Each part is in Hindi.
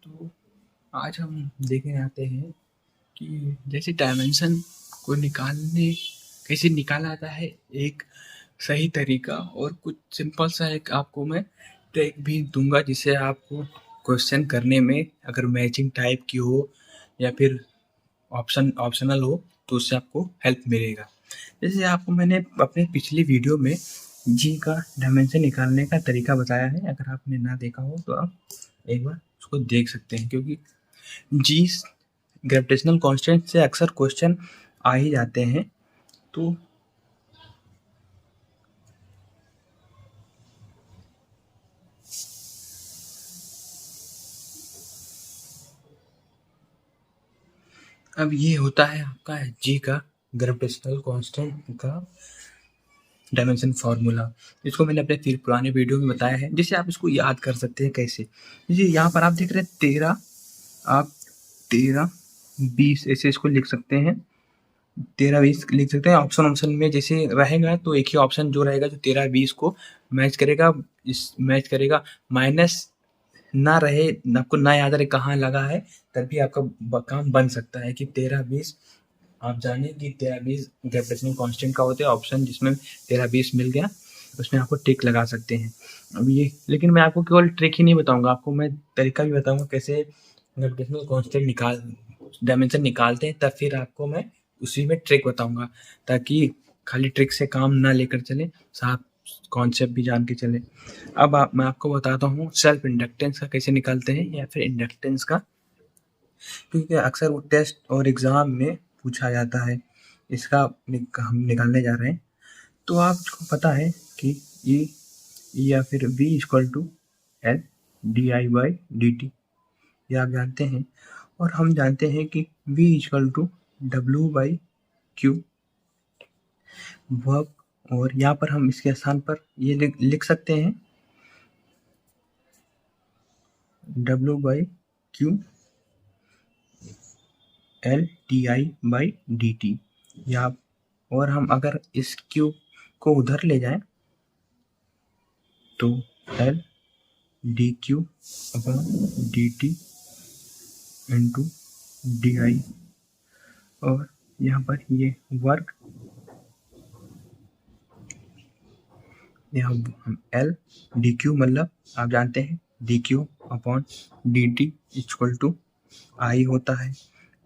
तो आज हम देखने आते हैं कि जैसे डायमेंशन को निकालने कैसे निकाला जाता है, एक सही तरीका और कुछ सिंपल सा एक आपको मैं ट्रिक भी दूंगा जिससे आपको क्वेश्चन करने में अगर मैचिंग टाइप की हो या फिर ऑप्शनल हो तो उससे आपको हेल्प मिलेगा। जैसे आपको मैंने अपने पिछली वीडियो में जी का डायमेंशन निकालने का तरीका बताया है, अगर आपने ना देखा हो तो आप एक बार उसको देख सकते हैं, क्योंकि जी ग्रेविटेशनल कांस्टेंट से अक्सर क्वेश्चन आ ही जाते हैं। तो अब ये होता है आपका जी का ग्रेविटेशनल कांस्टेंट का डायमेंशन फार्मूला। इसको मैंने अपने फिर पुराने वीडियो में बताया है, जिससे आप इसको याद कर सकते हैं कैसे। जैसे यहाँ पर आप देख रहे हैं 13, आप 13 20 ऐसे इसको लिख सकते हैं, 13 20 लिख सकते हैं। ऑप्शन में जैसे रहेगा तो एक ही ऑप्शन जो रहेगा जो 13 20 को मैच करेगा, इस मैच करेगा। माइनस ना रहे, आपको ना याद रहे कहाँ लगा है, तभी आपका काम बन सकता है कि 13 20 आप जाने कि 13 20 ग्रेविटेशनल कांस्टेंट का होता है। ऑप्शन जिसमें 13 20 मिल गया उसमें आपको टिक लगा सकते हैं। अब ये लेकिन मैं आपको केवल ट्रिक ही नहीं बताऊंगा, आपको मैं तरीका भी बताऊंगा कैसे ग्रेविटेशनल कांस्टेंट डायमेंशन निकालते हैं। तब फिर आपको मैं उसी में ट्रिक बताऊंगा, ताकि खाली ट्रिक से काम ना लेकर चले, साफ कॉन्सेप्ट भी जान के चले। अब मैं आपको बताता हूँ सेल्फ इंडक्टेंस का कैसे निकालते हैं, या फिर इंडक्टेंस का, क्योंकि अक्सर वो टेस्ट और एग्ज़ाम में पूछा जाता है। इसका हम निकालने जा रहे हैं। तो आपको पता है कि ई या फिर V equal to L D I by D T, ये आप जानते हैं। और हम जानते हैं कि V equal to W by Q work. और यहाँ पर हम इसके स्थान पर ये लिख सकते हैं W by Q L T I by D T. या और हम अगर इस क्यू को उधर ले जाएं तो L D Q upon D T into D I, और यहाँ पर ये वर्क, यहाँ हम एल डी क्यू मतलब आप जानते हैं D Q upon D T equal to I होता है।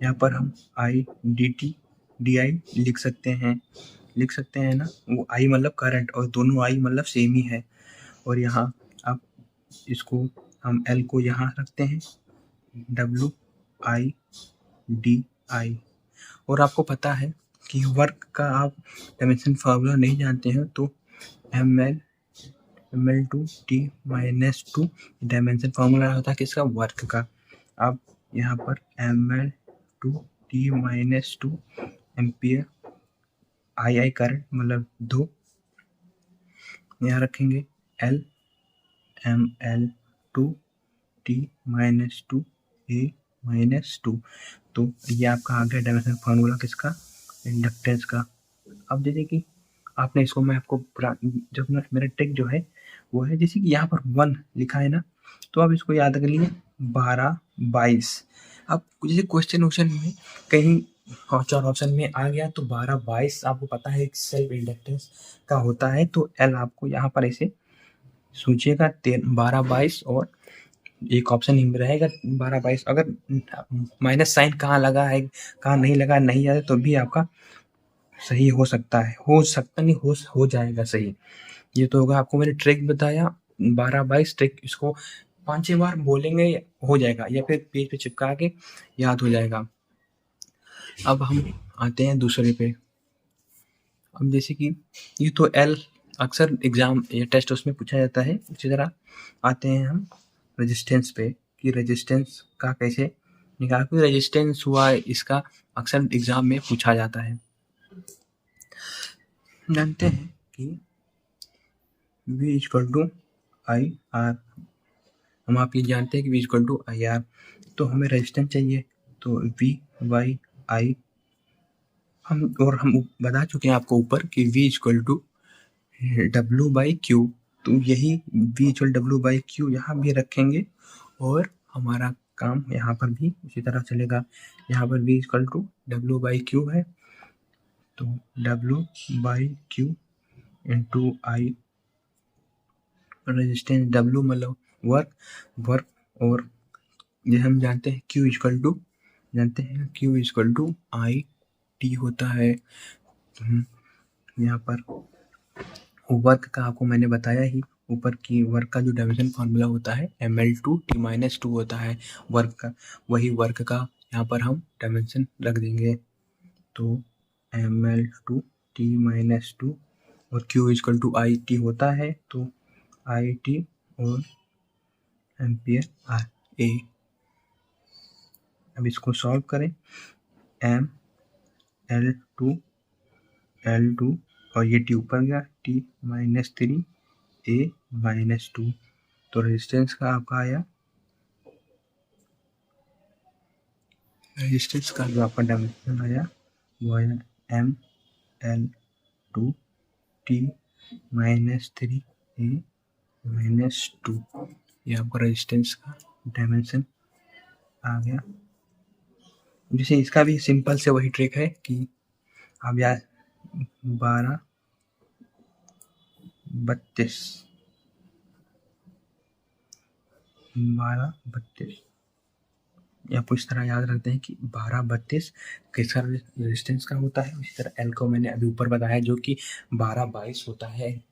यहाँ पर हम I D T D I लिख सकते हैं ना, वो आई मतलब करंट और दोनों आई मतलब सेम ही है। और यहाँ अब इसको हम एल को यहाँ रखते हैं डब्ल्यू आई डी आई। और आपको पता है कि वर्क का आप डायमेंशन फार्मूला नहीं जानते हैं तो M L two T minus two dimension formula होता है किसका, वर्क का। आप यहाँ पर M L two T minus two ampere I current मतलब 2 यहाँ रखेंगे, L M L two T minus two A minus two. तो ये आपका आ गया डायमेंशन फार्मूला किसका, इंडक्टेंस का। अब जैसे कि आपने इसको मैं आपको जो मेरा ट्रिक जो है वो है, जैसे कि यहाँ पर 1 लिखा है ना, तो आप इसको याद कर लीजिए 12 22। अब जैसे क्वेश्चन में कहीं चार ऑप्शन में आ गया तो 12 22 आपको पता है सेल्फ इंडक्टेंस का होता है, तो एल आपको यहाँ पर ऐसे सोचिएगा 12 22, और एक ऑप्शन ही रहेगा 12 22। अगर माइनस साइन कहाँ लगा है कहाँ नहीं लगा नहीं आता तो भी आपका सही हो सकता है, नहीं हो जाएगा सही। ये तो होगा, आपको मैंने ट्रिक बताया 12 22 ट्रिक, इसको 5-6 बार बोलेंगे हो जाएगा, या फिर पेज पे चिपका के याद हो जाएगा। अब हम आते हैं दूसरे पे। अब जैसे कि ये तो एल अक्सर एग्जाम या टेस्ट उसमें पूछा जाता है। इसी तरह आते हैं हम रेजिस्टेंस पे, कि रेजिस्टेंस का कैसे निकाल, कोई रेजिस्टेंस हुआ इसका अक्सर एग्जाम में पूछा जाता है। जानते हैं कि V equal to I R, हम आप ये जानते हैं कि V equal to I R. तो हमें रेजिस्टेंस चाहिए तो V बाई आई, हम बता चुके हैं आपको ऊपर कि V equal to W by Q. तो यही V equal W by Q यहाँ भी रखेंगे और हमारा काम यहाँ पर भी उसी तरह चलेगा। यहाँ पर V इक्वल टू W/Q है, तो W/Q into I, resistance W मतलब वर्क, और ये हम जानते हैं Q इक्वल टू IT होता है। यहाँ पर वर्क का आपको मैंने बताया ही, ऊपर की वर्क का जो डायमेंशन फार्मूला होता है ML2T-2 होता है वर्क का, वही वर्क का यहाँ पर हम डायमेंशन रख देंगे। तो ML2T-2 और Q इक्वल टू IT होता है, तो IT और एम्पियर RA। अब इसको सॉल्व करें, ML2 L2 और ये T ऊपर गया, T-3 A-2, तो रेजिस्टेंस का आपका आया, रेजिस्टेंस का जो आपका डायमेंशन आया वो आया ML2 T-3 A-2, ये आपका रेजिस्टेंस का डायमेंशन आ गया। जैसे इसका भी सिंपल से वही ट्रिक है कि आप यार 12-32 आपको इस तरह याद रखते हैं कि 12-32 किसका रेजिस्टेंस का होता है। इसी तरह एल को मैंने अभी ऊपर बताया जो कि 12-22 होता है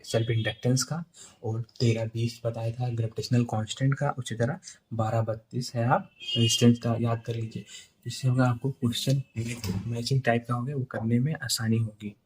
सेल्फ इंडक्टेंस का, और 13-20 बताया था ग्रेविटेशनल कांस्टेंट का। उसी तरह 12-32 है आप रेजिस्टेंस का याद कर लीजिए। इससे होगा आपको क्वेश्चन मैचिंग टाइप का होगा, वो करने में आसानी होगी।